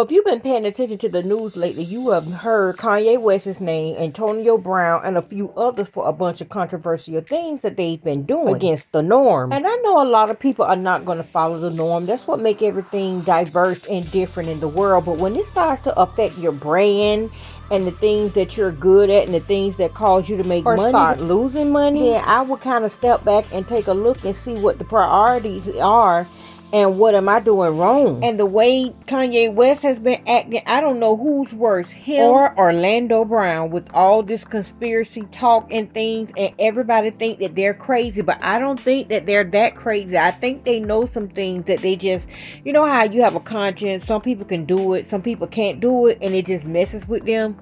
if you've been paying attention to the news lately, you have heard Kanye West's name, Antonio Brown, and a few others for a bunch of controversial things that they've been doing against the norm. And I know a lot of people are not going to follow the norm. That's what makes everything diverse and different in the world. But when it starts to affect your brand and the things that you're good at and the things that cause you to make money or start losing money, then I would kind of step back and take a look and see what the priorities are. And what am I doing wrong? And the way Kanye West has been acting, I don't know who's worse, him or Orlando Brown, with all this conspiracy talk and things. And everybody think that they're crazy, but I don't think that they're that crazy. I think they know some things that they just, you know how you have a conscience. Some people can do it, some people can't do it, and it just messes with them.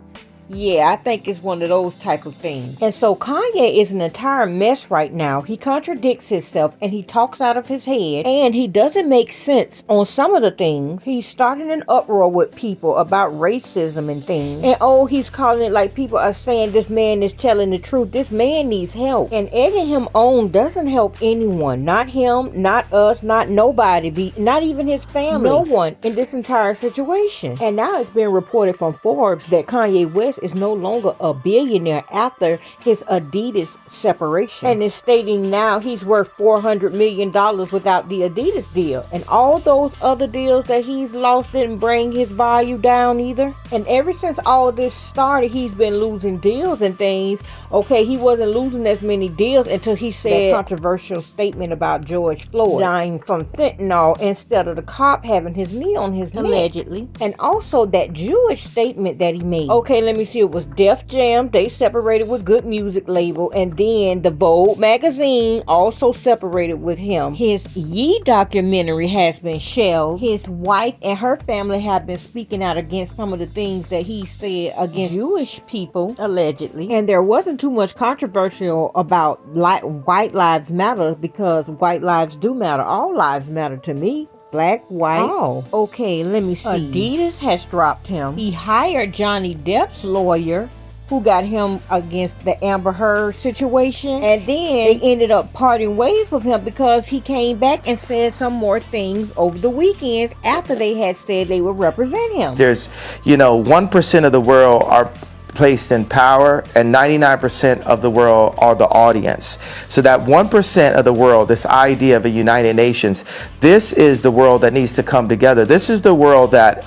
Yeah, I think it's one of those type of things. And so Kanye is an entire mess right now. He contradicts himself and he talks out of his head and he doesn't make sense on some of the things. He's starting an uproar with people about racism and things. And he's calling it like people are saying this man is telling the truth. This man needs help. And egging him on doesn't help anyone. Not him, not us, not nobody, not even his family. No one in this entire situation. And now it's been reported from Forbes that Kanye West is no longer a billionaire after his Adidas separation, and is stating now he's worth $400 million without the Adidas deal, and all those other deals that he's lost didn't bring his value down either. And ever since all this started, he's been losing deals and things. Okay, he wasn't losing as many deals until he said that controversial statement about George Floyd dying from fentanyl instead of the cop having his knee on his neck, allegedly. And also that Jewish statement that he made. Okay, let me see. It was Def Jam. They separated with Good Music label, and then the Vogue magazine also separated with him. His Ye documentary has been shelved. His wife and her family have been speaking out against some of the things that he said against Jewish people, allegedly. And there wasn't too much controversial about white lives matter, because white lives do matter. All lives matter to me. Black, white. Oh, okay, let me see. Adidas has dropped him. He hired Johnny Depp's lawyer, who got him against the Amber Heard situation. And then they ended up parting ways with him because he came back and said some more things over the weekends after they had said they would represent him. There's, 1% of the world are placed in power, and 99% of the world are the audience. So that 1% of the world, this idea of a United Nations, this is the world that needs to come together. This is the world that,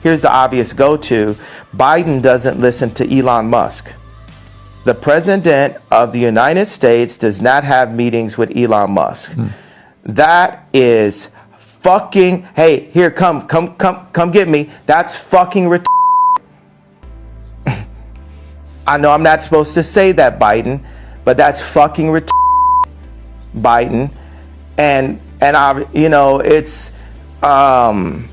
here's the obvious go-to. Biden doesn't listen to Elon Musk. The president of the United States does not have meetings with Elon Musk. That is fucking, hey, here, come get me. That's fucking retarded. I know I'm not supposed to say that, Biden, but that's fucking retarded, Biden. And it's, and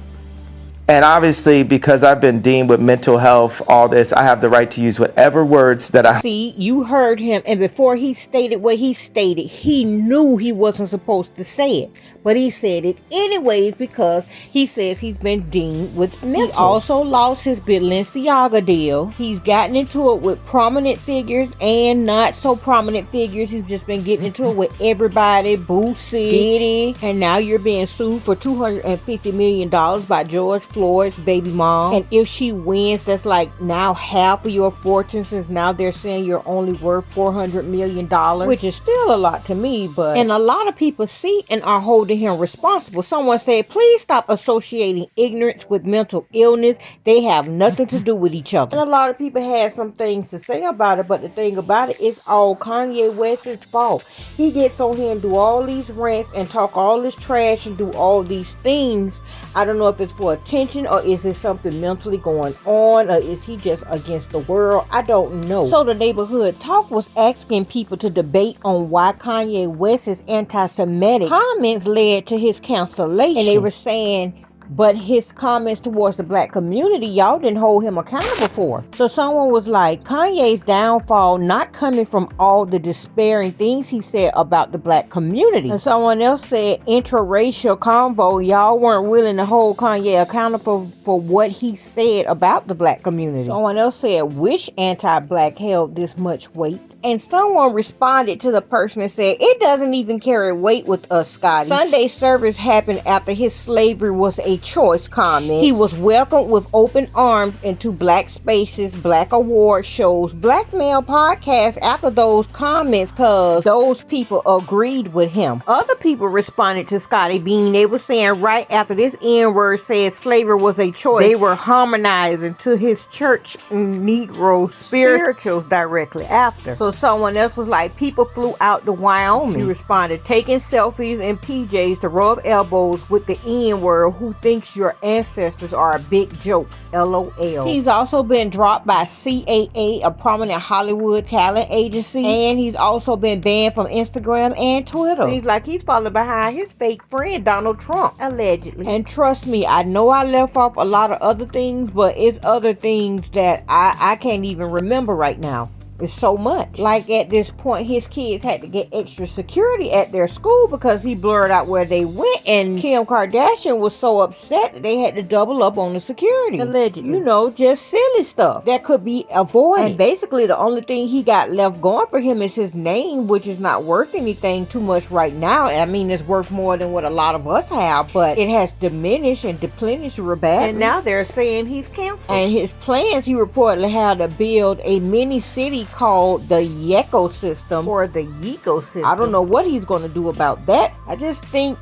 obviously, because I've been deemed with mental health, all this, I have the right to use whatever words that I... See, you heard him, and before he stated what he stated, he knew he wasn't supposed to say it. But he said it anyways because he says he's been deemed with mental. He also lost his Balenciaga deal. He's gotten into it with prominent figures and not so prominent figures. He's just been getting into it with everybody, Boosie, Diddy, and now you're being sued for $250 million by George Floyd's baby mom. And if she wins, that's like now half of your fortune, since now they're saying you're only worth $400 million, which is still a lot to me. But and a lot of people see and are holding him responsible. Someone said, please stop associating ignorance with mental illness. They have nothing to do with each other. And a lot of people had some things to say about it, but the thing about it is all Kanye West's fault. He gets on here and do all these rants and talk all this trash and do all these things. I don't know if it's for attention or is it something mentally going on, or is he just against the world? I don't know. So the Neighborhood Talk was asking people to debate on why Kanye West's anti-Semitic comments led to his cancellation. And they were saying, but his comments towards the black community, y'all didn't hold him accountable for. So someone was like, Kanye's downfall not coming from all the despairing things he said about the black community. And someone else said, interracial convo, y'all weren't willing to hold Kanye accountable for what he said about the black community. Someone else said, wish anti-black held this much weight. And someone responded to the person and said, it doesn't even carry weight with us, Scotty. Sunday service happened after his slavery was a choice comment. He was welcomed with open arms into Black Spaces, Black Award shows, Black Male podcasts after those comments because those people agreed with him. Other people responded to Scotty Bean. They were saying right after this N-word said slavery was a choice, they were harmonizing to his church Negro spirituals directly after. So someone else was like, people flew out to Wyoming. She responded, taking selfies in PJs to rub elbows with the N-word who thinks your ancestors are a big joke. LOL. He's also been dropped by CAA, a prominent Hollywood talent agency, and he's also been banned from Instagram and Twitter. Seems like he's falling behind his fake friend Donald Trump, allegedly. And trust me, I know I left off a lot of other things, but it's other things that I can't even remember right now. It's so much. Like at this point, his kids had to get extra security at their school because he blurred out where they went, and Kim Kardashian was so upset that they had to double up on the security. Allegedly. You know, just silly stuff that could be avoided. And basically the only thing he got left going for him is his name, which is not worth anything too much right now. I mean, it's worth more than what a lot of us have, but it has diminished and depleted real bad. And now they're saying he's canceled. And his plans, he reportedly had to build a mini city called the Ecosystem, or the Ecosystem. I don't know what he's going to do about that. I just think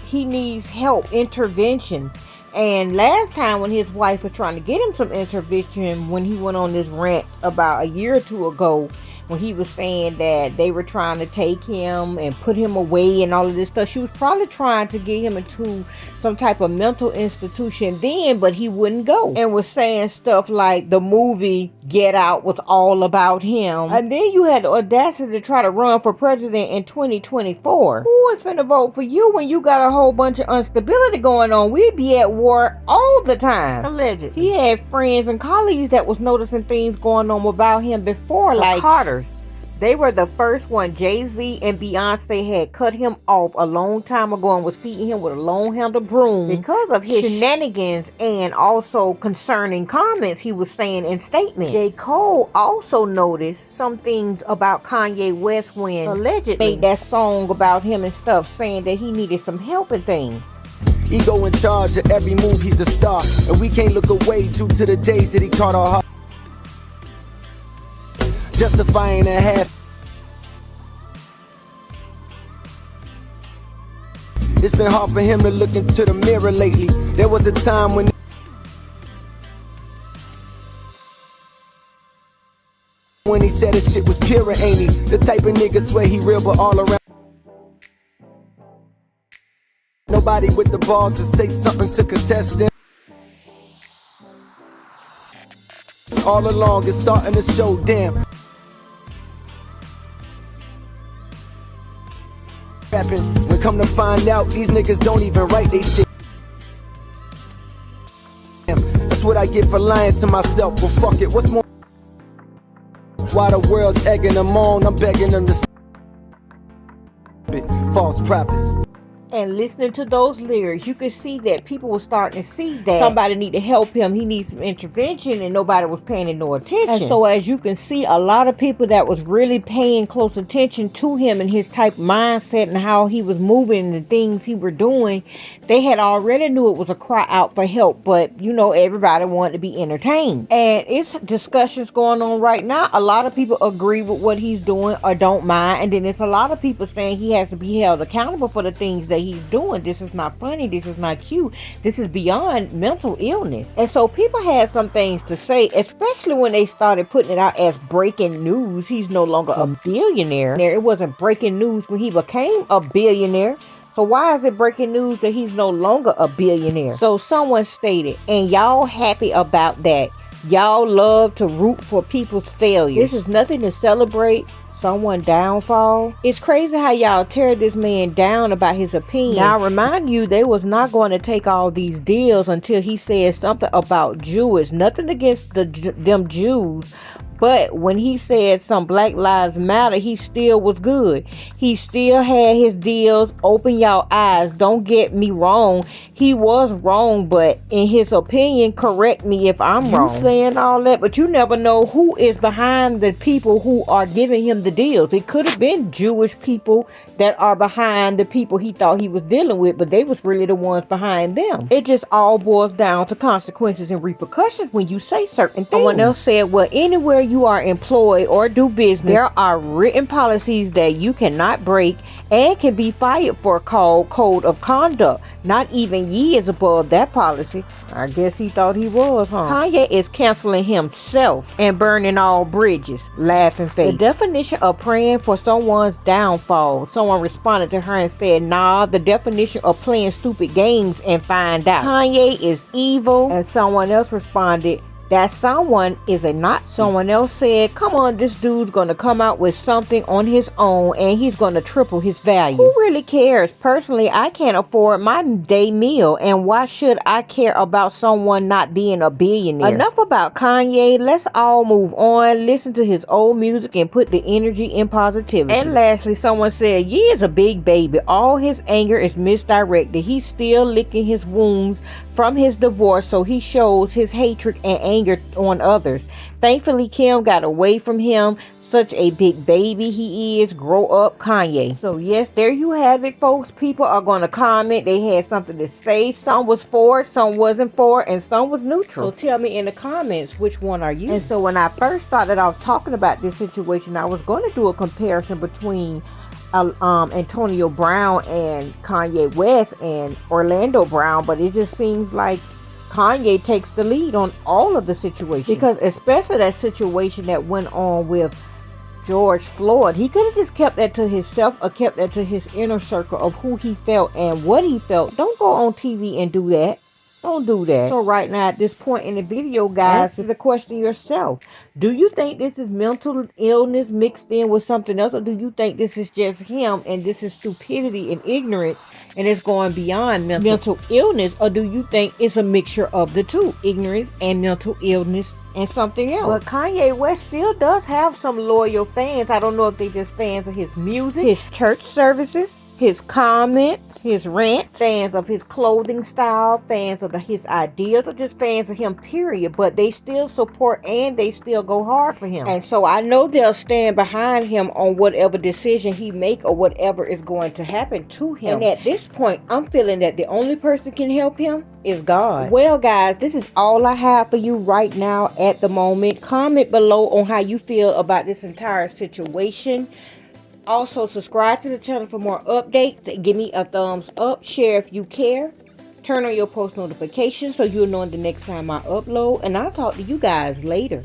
he needs help, intervention. And last time when his wife was trying to get him some intervention, when he went on this rant about a year or two ago, when he was saying that they were trying to take him and put him away and all of this stuff, she was probably trying to get him into some type of mental institution then, but he wouldn't go, and was saying stuff like the movie Get Out was all about him. And then you had the audacity to try to run for president in 2024. Who is finna vote for you when you got a whole bunch of instability going on? We'd be at war all the time. Allegedly. He had friends and colleagues that was noticing things going on about him before, like Carter. They were the first one. Jay-Z and Beyonce had cut him off a long time ago and was feeding him with a long-handled broom because of his shenanigans and also concerning comments he was saying in statements. J. Cole also noticed some things about Kanye West when allegedly made that song about him and stuff, saying that he needed some help and things. Ego in charge of every move, he's a star, and we can't look away due to the days that he caught our heart. Justifying a half. It's been hard for him to look into the mirror lately. There was a time when he said his shit was pure, ain't he? The type of nigga swear he real, but all around nobody with the balls to say something to contest him. All along it's starting to show, damn. When come to find out, these niggas don't even write they shit. That's what I get for lying to myself. Well, fuck it, what's more? While the world's egging them on, I'm begging them to false prophets. And listening to those lyrics, you could see that people were starting to see that somebody need to help him. He needs some intervention, and nobody was paying no attention. And so as you can see, a lot of people that was really paying close attention to him and his type of mindset and how he was moving and the things he were doing, they had already knew it was a cry out for help. But, you know, everybody wanted to be entertained. And it's discussions going on right now. A lot of people agree with what he's doing or don't mind. And then it's a lot of people saying he has to be held accountable for the things that he's doing. This is not funny. This is not cute. This is beyond mental illness. And so people had some things to say, especially when they started putting it out as breaking news. He's no longer a billionaire. It wasn't breaking news when he became a billionaire. So why is it breaking news that he's no longer a billionaire? So someone stated, and y'all happy about that. Y'all love to root for people's failures. This is nothing to celebrate someone's downfall. It's crazy how y'all tear this man down about his opinion. Now I remind you, they was not going to take all these deals until he said something about Jewish. Nothing against them Jews. But when he said some Black Lives Matter, he still was good. He still had his deals. Open y'all eyes. Don't get me wrong. He was wrong, but in his opinion, correct me if I'm wrong. You saying all that, but you never know who is behind the people who are giving him him the deals. It could have been Jewish people that are behind the people he thought he was dealing with, but they was really the ones behind them. It just all boils down to consequences and repercussions when you say certain things. Someone else said, well, anywhere you are employed or do business, there are written policies that you cannot break and can be fired for, called code of conduct. Not even years above that policy. I guess he thought he was, huh? Kanye is canceling himself and burning all bridges. Laughing face. The definition of praying for someone's downfall. Someone responded to her and said, nah, the definition of playing stupid games and find out. Kanye is evil. And someone else responded, that someone is a Nazi. Someone else said, come on, this dude's gonna come out with something on his own and he's gonna triple his value. Who really cares? Personally, I can't afford my day meal, and why should I care about someone not being a billionaire? Enough about Kanye. Let's all move on, listen to his old music, and put the energy in positivity. And lastly, someone said, Ye is a big baby. All his anger is misdirected. He's still licking his wounds from his divorce, so he shows his hatred and anger on others. Thankfully, Kim got away from him. Such a big baby he is. Grow up, Kanye. So yes, there you have it, folks. People are going to comment. They had something to say. Some was for, some wasn't for, and some was neutral. So tell me in the comments, which one are you? And so when I first started off talking about this situation, I was going to do a comparison between Antonio Brown and Kanye West and Orlando Brown, but it just seems like Kanye takes the lead on all of the situations, because especially that situation that went on with George Floyd, he could have just kept that to himself or kept that to his inner circle of who he felt and what he felt. Don't go on TV and do that. Don't do that. So right now at this point in the video, guys, answer the question yourself. Do you think this is mental illness mixed in with something else, or do you think this is just him and this is stupidity and ignorance and it's going beyond mental illness, or do you think it's a mixture of the two, ignorance and mental illness and something else? But Kanye West still does have some loyal fans. I don't know if they just fans of his music, his church services, his comments, his rants, fans of his clothing style, fans of his ideas, or just fans of him, period. But they still support and they still go hard for him. And so I know they'll stand behind him on whatever decision he make or whatever is going to happen to him. And at this point, I'm feeling that the only person can help him is God. Well, guys, this is all I have for you right now at the moment. Comment below on how you feel about this entire situation. Also, subscribe to the channel for more updates. Give me a thumbs up. Share if you care. Turn on your post notifications so you'll know the next time I upload. And I'll talk to you guys later.